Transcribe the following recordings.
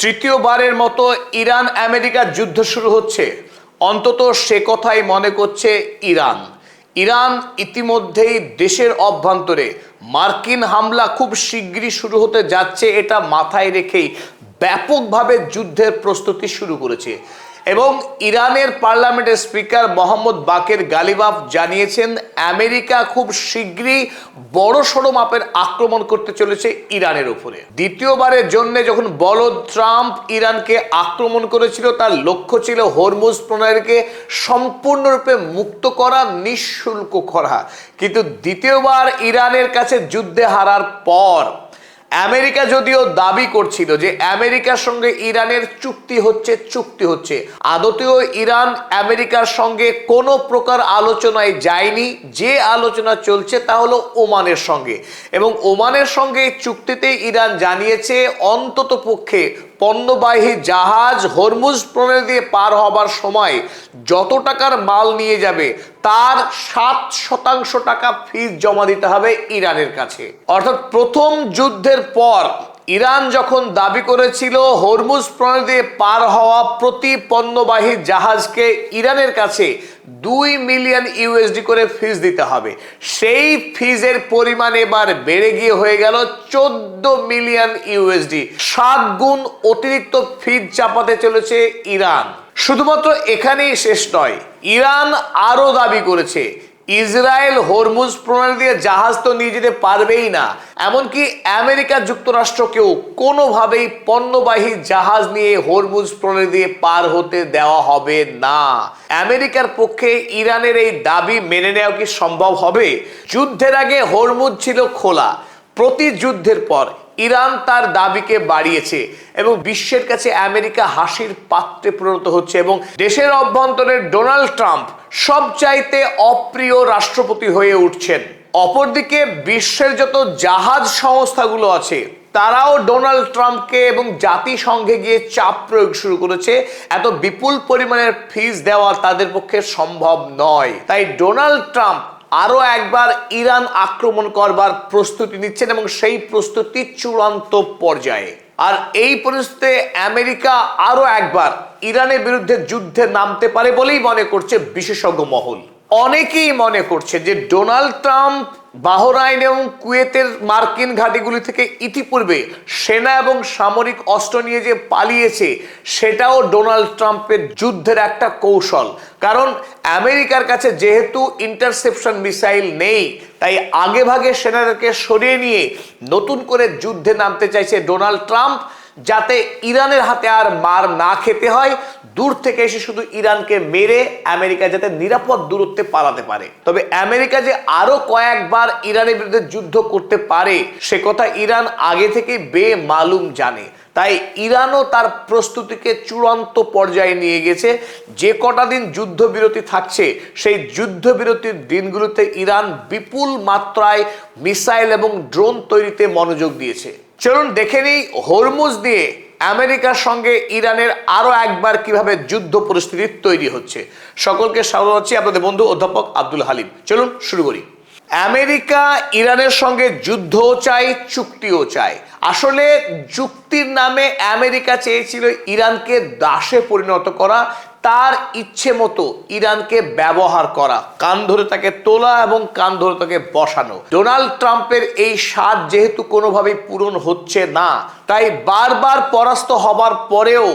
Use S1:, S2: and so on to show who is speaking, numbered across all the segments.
S1: তৃতীয়বারের মতো Iran America যুদ্ধ শুরু হচ্ছে, অন্তত সে কথাই মনে করছে ইরান। ইরান ইতিমধ্যেই দেশের অভ্যন্তরে মার্কিন হামলা খুব শিগগিরই শুরু হতে যাচ্ছে এটা মাথায় রেখেই ব্যাপকভাবে যুদ্ধের প্রস্তুতি শুরু করেছে। এবং ইরানের পার্লামেন্টের স্পিকার মোহাম্মদ বাকের গালিবাফ জানিয়েছেন আমেরিকা খুব শীঘ্রই বড়সড় মাপের আক্রমণ করতে চলেছে ইরানের উপরে। দ্বিতীয়বারের জন্য যখন বলদ ট্রাম্প ইরানকে আক্রমণ করেছিল, তার লক্ষ্য ছিল হরমুজ প্রণালীকে সম্পূর্ণরূপে মুক্ত করা, নিঃশুল্ক করা। কিন্তু দ্বিতীয়বার ইরানের কাছে যুদ্ধে হারার পর আমেরিকা যদিও দাবি করছিল যে আমেরিকার সঙ্গে ইরানের চুক্তি হচ্ছে, আদতেও ইরান আমেরিকার সঙ্গে কোনো প্রকার আলোচনায় যায়নি। যে আলোচনা চলছে তা হলো ওমানের সঙ্গে, এবং ওমানের সঙ্গে চুক্তিতে ইরান জানিয়েছে অন্তত পক্ষে পণ্যবাহী জাহাজ হরমুজ প্রণালী দিয়ে পার হবার সময় যত টাকার মাল নিয়ে যাবে তার 7% টাকা ফিস জমা দিতে হবে ইরানের কাছে। অর্থাৎ প্রথম যুদ্ধের পর ইরান যখন দাবি করেছিল হরমুজ প্রণালী দিয়ে পার হওয়া প্রতি পণ্যবাহী জাহাজকে ইরানের কাছে 2 মিলিয়ন ইউএসডি করে ফিস দিতে হবে, সেই ফিজের পরিমাণ এবার বেড়ে গিয়ে হয়ে গেল 14 মিলিয়ন ইউএসডি। 7 গুণ অতিরিক্ত ফিজ চাপাতে চলেছে ইরান। শুধুমাত্র এখানেই শেষ নয়, ইরান আরো দাবি করেছে ইসরায়েল হরমুজ প্রণালী দিয়ে জাহাজ তো নিয়ে যেতে পারবেই না, এমনকি আমেরিকা যুক্তরাষ্ট্রকেও কোনোভাবেই পণ্যবাহী জাহাজ নিয়ে হরমুজ প্রণালী দিয়ে পার হতে দেওয়া হবে না। আমেরিকার পক্ষে ইরানের এই দাবি মেনে নেওয়া কি সম্ভব হবে? যুদ্ধের আগে হরমুজ ছিল খোলা, প্রতি যুদ্ধের পর ইরান তার দাবিকে বাড়িয়েছে এবং বিশ্বের কাছে আমেরিকা হাসির পাত্রে পরিণত হচ্ছে, এবং দেশের অভ্যন্তরে ডোনাল্ড ট্রাম্প সবচাইতে অপ্রিয় রাষ্ট্রপতি হয়ে উঠছেন। অপরদিকে বিশ্বের যত জাহাজ সংস্থাগুলো আছে তারাও ডোনাল্ড ট্রাম্পকে এবং জাতিসংঘে গিয়ে চাপ প্রয়োগ শুরু করেছে। এত বিপুল পরিমাণের ফিস দেওয়া তাদের পক্ষে সম্ভব নয়। তাই ডোনাল্ড ট্রাম্প আরো একবার ইরান আক্রমণ করবার প্রস্তুতি নিচ্ছেন এবং সেই প্রস্তুতি চূড়ান্ত পর্যায়ে। আর এই পরিস্থিতিতে আমেরিকা আরো একবার ইরানের বিরুদ্ধে যুদ্ধে নামতে পারে বলেই মনে করছে বিশেষজ্ঞ মহল। অনেকেই মনে করছে যে ডোনাল্ড ট্রাম্প বাহরাইন এবং কুয়েতের মার্কিন ঘাঁটিগুলি থেকে ইতিপূর্বে সেনা এবং সামরিক অস্ত্র নিয়ে যে পালিয়েছে সেটাও ডোনাল্ড ট্রাম্পের যুদ্ধের একটা কৌশল। কারণ আমেরিকার কাছে যেহেতু ইন্টারসেপশন মিসাইল নেই, তাই আগে ভাগে সেনাদেরকে সরিয়ে নিয়ে নতুন করে যুদ্ধে নামতে চাইছে ডোনাল্ড ট্রাম্প, যাতে ইরানের হাতে আর মার না খেতে হয়। দূর থেকে এসে শুধু ইরানকে মেরে আমেরিকা যাতে নিরাপদ দূরত্বে পালাতে পারে। তবে আমেরিকা যে আরো কয়েকবার ইরানের বিরুদ্ধে যুদ্ধ করতে পারে সে কথা ইরান আগে থেকে বেমালুম জানে। তাই ইরানও তার প্রস্তুতিকে চূড়ান্ত পর্যায়ে নিয়ে গেছে। যে কটা দিন যুদ্ধবিরতি থাকছে সেই যুদ্ধবিরতির দিনগুলোতে ইরান বিপুল মাত্রায় মিসাইল এবং ড্রোন তৈরিতে মনোযোগ দিয়েছে। চলুন দেখে নিই হরমুজ দিয়ে আমেরিকার সঙ্গে ইরানের আরো একবার কিভাবে যুদ্ধ পরিস্থিতি তৈরি হচ্ছে। সকলকে স্বাগত জানাচ্ছি, আপনাদের বন্ধু অধ্যাপক আব্দুল হালিম। চলুন শুরু করি। আমেরিকা ইরানের সঙ্গে যুদ্ধও চায়, চুক্তিও চায়। আসলে চুক্তির নামে আমেরিকা চেয়েছিল ইরানকে দাসে পরিণত করা, তার ইচ্ছে মতো ইরানকে ব্যবহার করা, কান ধরে তাকে তোলা এবং কান ধরে তাকে বসানো। ডোনাল্ড ট্রাম্পের এই স্বাদ যেহেতু কোনোভাবেই পূরণ হচ্ছে না, তাই বারবার পরাস্ত হবার পরেও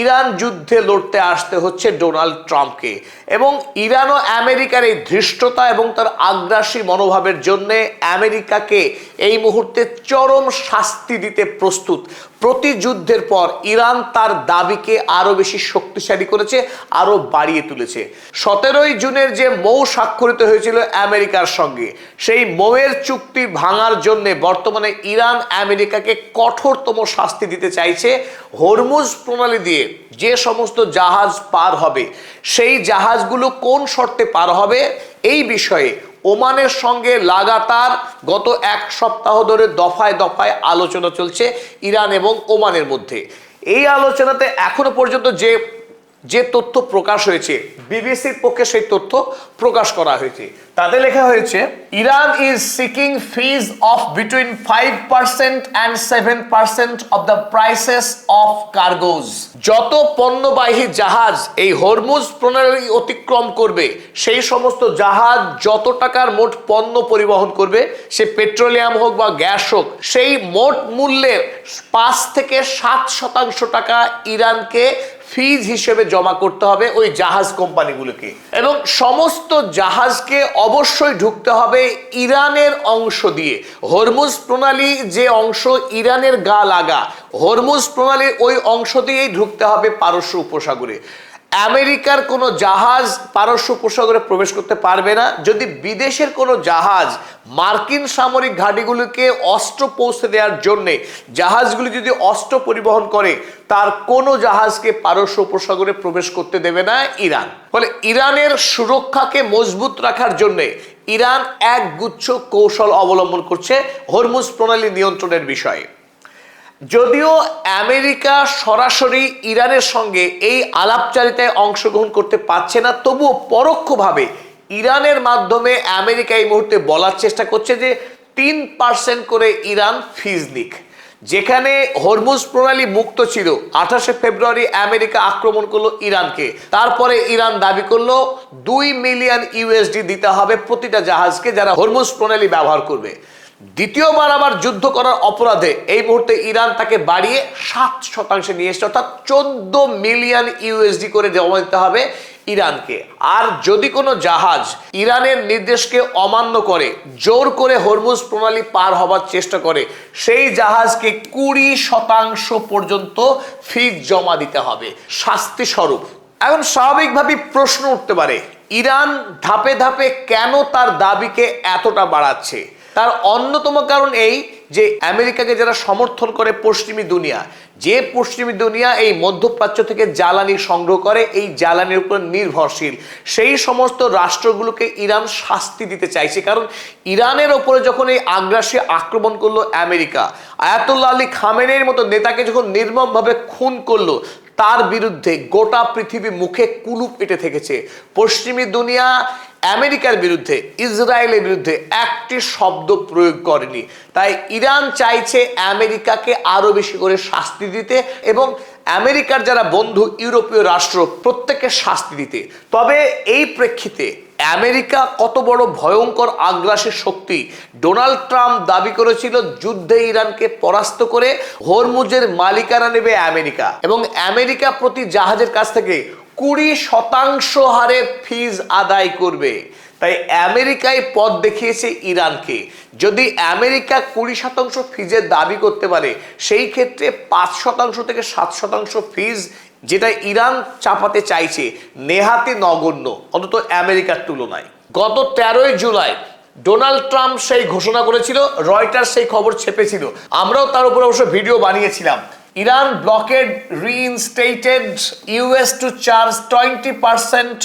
S1: ইরান যুদ্ধে লড়তে আসতে হচ্ছে ডোনাল্ড ট্রাম্পকে। এবং ইরান ও আমেরিকার এই ধৃষ্টতা এবং তার আগ্রাসী মনোভাবের জন্য আমেরিকাকে এই মুহূর্তে চরম শাস্তি দিতে প্রস্তুত। প্রতি যুদ্ধের পর ইরান তার দাবিকে আরো বেশি শক্তিশালী করেছে, আরো বাড়িয়ে তুলেছে। 17 জুনের যে মৌ স্বাক্ষরিত হয়েছিল আমেরিকার সঙ্গে, সেই মৌয়ের চুক্তি ভাঙার জন্য বর্তমানে ইরান আমেরিকাকে কঠোরতম শাস্তি দিতে চাইছে। হরমুজ প্রণালী দিয়ে যে সমস্ত জাহাজ পার হবে সেই জাহাজগুলো কোন শর্তে পার হবে এই বিষয়ে ওমানের সঙ্গে লাগাতার গত 1 সপ্তাহ ধরে দফায় দফায় আলোচনা চলছে ইরান এবং ওমানের মধ্যে। এই আলোচনাতে এখনো পর্যন্ত যে যে তথ্য প্রকাশ হয়েছে, বিবিসির পক্ষে সেই তথ্য প্রকাশ করা হয়েছে। তাতে লেখা হয়েছে, Iran is seeking fees of between 5% and 7% of the prices of cargoes. যত পণ্যবাহী জাহাজ এই হরমুজ প্রণালী অতিক্রম করবে, সেই সমস্ত জাহাজ যত টাকার মোট পণ্য পরিবহন করবে, সে পেট্রোলিয়াম হোক বা গ্যাস হোক, সেই মোট মূল্যের 5 থেকে 7% টাকা ইরানকে ফিজ হিসেবে জমা করতে হবে ওই জাহাজ কোম্পানিগুলোকে, এবং সমস্ত জাহাজকে অবশ্যই ঢুকতে হবে ইরানের অংশ দিয়ে। হরমুজ প্রণালী যে অংশ ইরানের গা লাগা, হরমুজ প্রণালীর ওই অংশ দিয়েই ঢুকতে হবে পারস্য উপসাগরে। আমেরিকার কোনো জাহাজ পারস্য উপসাগরে প্রবেশ করতে পারবে না। যদি বিদেশের কোনো জাহাজ মার্কিন সামরিক ঘাঁটিগুলিকে অস্ত্র পৌঁছে দেওয়ার জন্যে জাহাজগুলি যদি অস্ত্র পরিবহন করে, তার কোনো জাহাজকে পারস্য উপসাগরে প্রবেশ করতে দেবে না ইরান। ফলে ইরানের সুরক্ষাকে মজবুত রাখার জন্যে ইরান একগুচ্ছ কৌশল অবলম্বন করছে হরমুজ প্রণালী নিয়ন্ত্রণের বিষয়ে। যদিও আমেরিকা সরাসরি ইরানের সঙ্গে এই আলাপচারিতায় অংশগ্রহণ করতে পারছে না, তবুও পরোক্ষভাবে ইরানের মাধ্যমে আমেরিকা এই মুহূর্তে বলার চেষ্টা করছে যে 3% করে ইরান ফিজ নিক। যেখানে হরমুজ প্রণালী মুক্ত ছিল, 28 ফেব্রুয়ারি আমেরিকা আক্রমণ করলো ইরানকে। তারপরে ইরান দাবি করলো 2 মিলিয়ন ইউএসডি দিতে হবে প্রতিটা জাহাজকে যারা হরমুজ প্রণালী ব্যবহার করবে। দ্বিতীয়বার আবার যুদ্ধ করার অপরাধে এই মুহূর্তে ইরান তাকে বাড়িয়ে 7% নিয়ে এসেছে, অর্থাৎ 14 মিলিয়ন ইউএসডি করে জমা দিতে হবে ইরানকে। আর যদি কোনো জাহাজ ইরানের নির্দেশকে অমান্য করে জোর করে হরমুজ প্রণালী পার হবার চেষ্টা করে, সেই জাহাজকে 20% পর্যন্ত ফিজ জমা দিতে হবে শাস্তি স্বরূপ। এখন স্বাভাবিকভাবেই প্রশ্ন উঠতে পারে, ইরান ধাপে ধাপে কেন তার দাবিকে এতটা বাড়াচ্ছে? তার অন্যতম কারণ এই যে আমেরিকাকে যারা সমর্থন করে পশ্চিমী দুনিয়া, যে পশ্চিমী দুনিয়া এই মধ্যপ্রাচ্য থেকে জ্বালানি সংগ্রহ করে, এই জ্বালানির উপর নির্ভরশীল, সেই সমস্ত রাষ্ট্রগুলোকে ইরান শাস্তি দিতে চাইছে। কারণ ইরানের ওপরে যখন এই আগ্রাসী আক্রমণ করলো আমেরিকা, আয়াতুল্লাহ আলী খামেনেইর মতো নেতাকে যখন নির্মমভাবে খুন করলো, তার বিরুদ্ধে গোটা পৃথিবী মুখে কুলুপ এঁটে থেকেছে। পশ্চিমী দুনিয়া আমেরিকার বিরুদ্ধে, ইসরায়েলের বিরুদ্ধে একটি শব্দ প্রয়োগ করেনি। তাই ইরান চাইছে আমেরিকাকে আরো বেশি করে শাস্তি দিতে এবং আমেরিকার যারা বন্ধু ইউরোপীয় রাষ্ট্র প্রত্যেককে শাস্তি দিতে। তবে এই প্রেক্ষিতে আমেরিকা কত বড় ভয়ঙ্কর আগ্রাসী শক্তি, ডোনাল্ড ট্রাম্প দাবি করেছিল যুদ্ধে ইরানকে পরাস্ত করে হরমুজের মালিকানা নেবে আমেরিকা, এবং আমেরিকা প্রতি জাহাজের কাছ থেকে 20% হারে ফিজ আদায় করবে। তাই আমেরিকায় পথ দেখিয়েছে ইরানকে। যদি আমেরিকা 20% ফিজের দাবি করতে পারে, সেই ক্ষেত্রে 5% থেকে 7% ফিজ যেটা ইরান চাপাতে চাইছে নেহাতি নগণ্য, অন্তত আমেরিকার তুলনায়। গত 13 জুলাই ডোনাল্ড ট্রাম্প সেই ঘোষণা করেছিল, রয়টার্স সেই খবর ছেপেছিল, আমরাও তার উপর অবশ্য ভিডিও বানিয়েছিলাম। Iran blockade reinstated US to charge 20%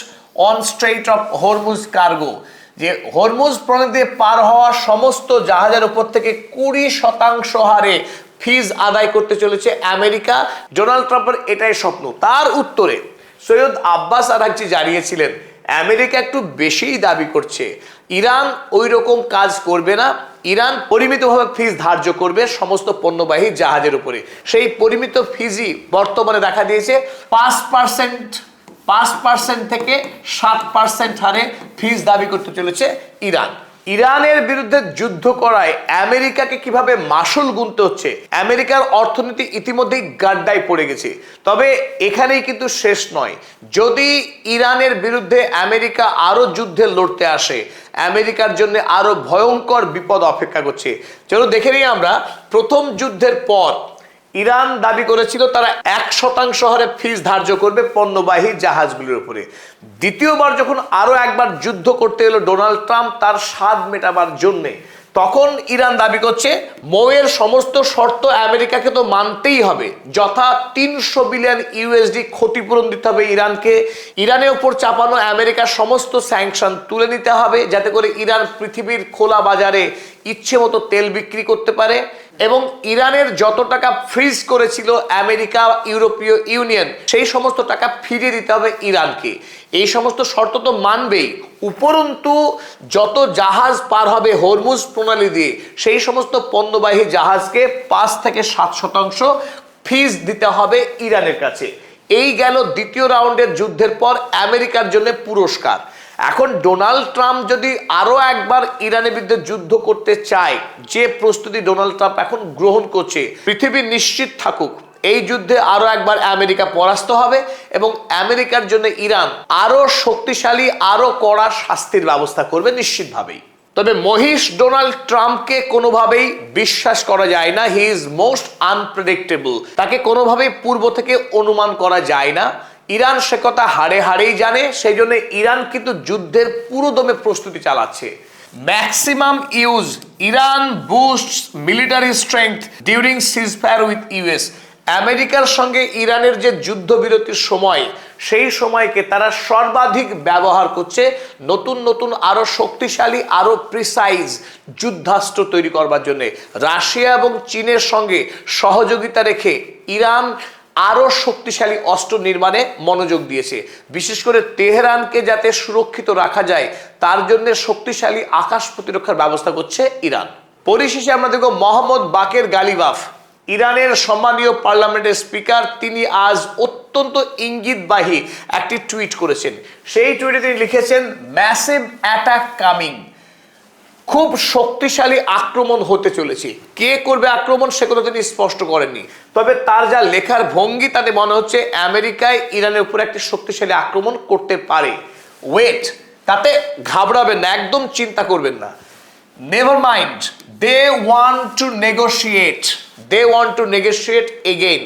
S1: on strait of Hormuz cargo. যে হরমুজ প্রণালী দিয়ে পার হওয়া সমস্ত জাহাজের উপর থেকে 20% হারে ফিজ আদায় করতে চলেছে আমেরিকা। ডোনাল্ড ট্রাম্পের এটাই স্বপ্ন। তার উত্তরে সৈয়দ আব্বাস আরাকচি জানিয়েছিলেন আমেরিকা একটু বেশিই দাবি করছে, ইরান ওই রকম কাজ করবে না, ইরান পরিমিতভাবে ফিজ ধার্য করবে সমস্ত পণ্যবাহী জাহাজের উপরে। সেই পরিমিত ফিজই বর্তমানে দেখা দিয়েছে 5% থেকে 7% হারে ফিজ দাবি করতে চলেছে ইরান। ইরানের বিরুদ্ধে যুদ্ধ করায় আমেরিকাকে কিভাবে মাসুল গুনতে হচ্ছে, আমেরিকার অর্থনীতি ইতিমধ্যেই গাড্ডায় পড়ে গেছে। তবে এখানেই কিন্তু শেষ নয়। যদি ইরানের বিরুদ্ধে আমেরিকা আরো যুদ্ধে লড়তে আসে, আমেরিকার জন্য আরো ভয়ঙ্কর বিপদ অপেক্ষা করছে। চলো দেখে নিই আমরা। প্রথম যুদ্ধের পর ইরান দাবি করেছিল তারা 1% হারে ফিজ ধার্য করবে পণ্যবাহী জাহাজগুলোর উপরে। দ্বিতীয়বার যখন আরো একবার যুদ্ধ করতে এলো ডোনাল্ড ট্রাম্প তার স্বাদ মেটাবার জন্যে, তখন ইরান দাবি করছে মৌয়ের সমস্ত শর্ত আমেরিকাকে তো মানতেই হবে, যথা 300 বিলিয়ন ইউএসডি ক্ষতিপূরণ দিতে হবে ইরানকে, ইরানের উপর চাপানো আমেরিকার সমস্ত স্যাংশন তুলে নিতে হবে, যাতে করে ইরান পৃথিবীর খোলা বাজারে ইচ্ছে মতো তেল বিক্রি করতে পারে এবং ইরানের যত টাকা ফ্রিজ করেছিল আমেরিকা, ইউরোপীয় ইউনিয়ন, সেই সমস্ত টাকা ফিরিয়ে দিতে হবে ইরানকে। এই সমস্ত শর্ত তো মানবেই, উপরন্তু যত জাহাজ পার হবে হরমুজ প্রণালী দিয়ে সেই সমস্ত পণ্যবাহী জাহাজকে 5 থেকে 7% ফিজ দিতে হবে ইরানের কাছে। এই গেল দ্বিতীয় রাউন্ডের যুদ্ধের পর আমেরিকার জন্য পুরস্কার। এখন ডোনাল্ড ট্রাম্প যদি আরো একবার ইরানের বিরুদ্ধে যুদ্ধ করতে চায়, যে প্রস্তুতি ডোনাল্ড ট্রাম্প এখন গ্রহণ করছে, পৃথিবী নিশ্চিত থাকুক এই যুদ্ধে আরো একবার আমেরিকা পরাস্ত হবে এবং আমেরিকার জন্য ইরান আরো শক্তিশালী, আরো কড়া শাস্তির ব্যবস্থা করবে নিশ্চিতভাবেই। তবে মহিষ ডোনাল্ড ট্রাম্পকে কোনোভাবেই বিশ্বাস করা যায় না। He is most unpredictable. তাকে কোনোভাবেই পূর্ব থেকে অনুমান করা যায় না। ইরান সে কথা হাড়ে হাড়েই জানে, সেই জন্য ইরান কিন্তু যুদ্ধের পুরোদমে প্রস্তুতি চালাচ্ছে। Maximum use Iran বুস্টস military strength during ceasefire with US. আমেরিকার সঙ্গে ইরানের যে যুদ্ধবিরতির সময়, সেই সময়কে তারা সর্বাধিক ব্যবহার করছে নতুন নতুন আরো শক্তিশালী, আরো প্রিসাইজ যুদ্ধাস্ত্র তৈরি করবার জন্য। রাশিয়া এবং চীনের সঙ্গে সহযোগিতা রেখে ইরান আরো শক্তিশালী অস্ত্র নির্মাণে মনোযোগ দিয়েছে। বিশেষ করে তেহরানকে যাতে সুরক্ষিত রাখা যায় তার জন্য শক্তিশালী আকাশ প্রতিরক্ষার ব্যবস্থা করছে ইরান। পরিশেষে আমরা দেখব মোহাম্মদ বাকের গালিবাফ, ইরানের সম্মানীয় পার্লামেন্টের স্পিকার, তিনি আজ অত্যন্ত ইঙ্গিতবাহী একটি টুইট করেছেন। সেই টুইটে তিনি লিখেছেন, ম্যাসিভ অ্যাটাক কামিং। খুব শক্তিশালী আক্রমণ হতে চলেছে। কে করবে আক্রমণ সে কথা তিনি স্পষ্ট করেননি, তবে তার যা লেখার ভঙ্গি তাতে মনে হচ্ছে আমেরিকায় ইরানের উপর একটি শক্তিশালী আক্রমণ করতে পারে। ওয়েট, তাতে ঘাবড়াবেন না, একদম চিন্তা করবেন না। Never mind, they want to negotiate again.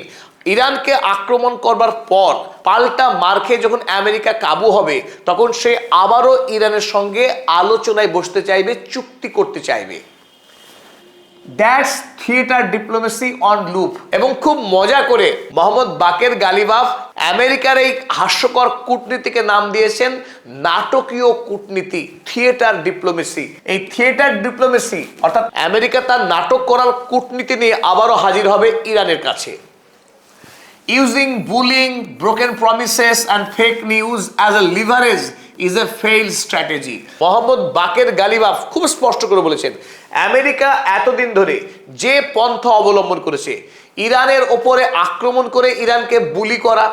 S1: ইরানকে আক্রমণ করবার পর পাল্টা মার খেয়ে যখন আমেরিকা কাবু হবে, তখন সে আবারও ইরানের সঙ্গে আলোচনায় বসতে চাইবে, চুক্তি করতে চাইবে। That's theatre diplomacy on loop. এবং খুব মজা করে মোহাম্মদ বাকের গালিবাফ আমেরিকার এই হাস্যকর কূটনীতিকে নাম দিয়েছেন নাটকীয় কূটনীতি, থিয়েটার ডিপ্লোমেসি। এই থিয়েটার ডিপ্লোমেসি অর্থাৎ আমেরিকা তার নাটক করার কূটনীতি নিয়ে আবারও হাজির হবে ইরানের কাছে। Using bullying, broken promises and fake news as a leverage is a failed strategy. Mohammad Bagher Ghalibaf খুব স্পষ্ট করে বলেছেন, আমেরিকা এতদিন ধরে যে পন্থা অবলম্বন করেছে, ইরানের ওপরে আক্রমণ করে ইরানকে বুলি করা,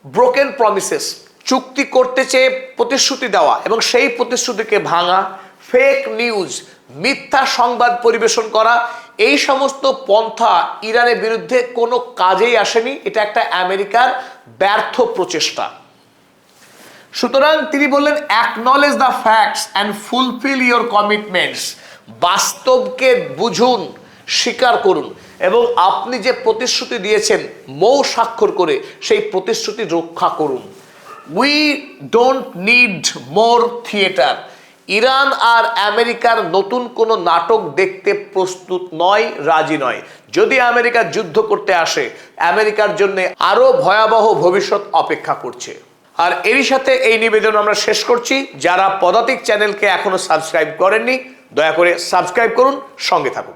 S1: ব্রোকেন প্রমিসেস, চুক্তি করতে চেয়ে প্রতিশ্রুতি দেওয়া এবং সেই প্রতিশ্রুতিকে ভাঙা, ফেক নিউজ, মিথ্যা সংবাদ পরিবেশন করা, এই সমস্ত পন্থা ইরানের বিরুদ্ধে কোনো কাজেই আসেনি। এটা একটা আমেরিকার ব্যর্থ প্রচেষ্টা। সুতরাং তিনি বললেন, acknowledge the facts and fulfil your commitments. বাস্তবকে বুঝুন, স্বীকার করুন এবং আপনি যে প্রতিশ্রুতি দিয়েছেন মৌ স্বাক্ষর করে সেই প্রতিশ্রুতি রক্ষা করুন। We don't need more theatre. Iran আর আমেরিকার নতুন কোনো নাটক দেখতে প্রস্তুত নয়, রাজি নয়। যদি আমেরিকা যুদ্ধ করতে আসে, আমেরিকার জন্য আরো ভয়াবহ ভবিষ্যৎ অপেক্ষা করছে। আর এরই সাথে এই নিবেদন আমরা শেষ করছি। যারা পদাতিক চ্যানেলকে এখনো সাবস্ক্রাইব করেননি, দয়া করে সাবস্ক্রাইব করুন, সঙ্গে থাকুন।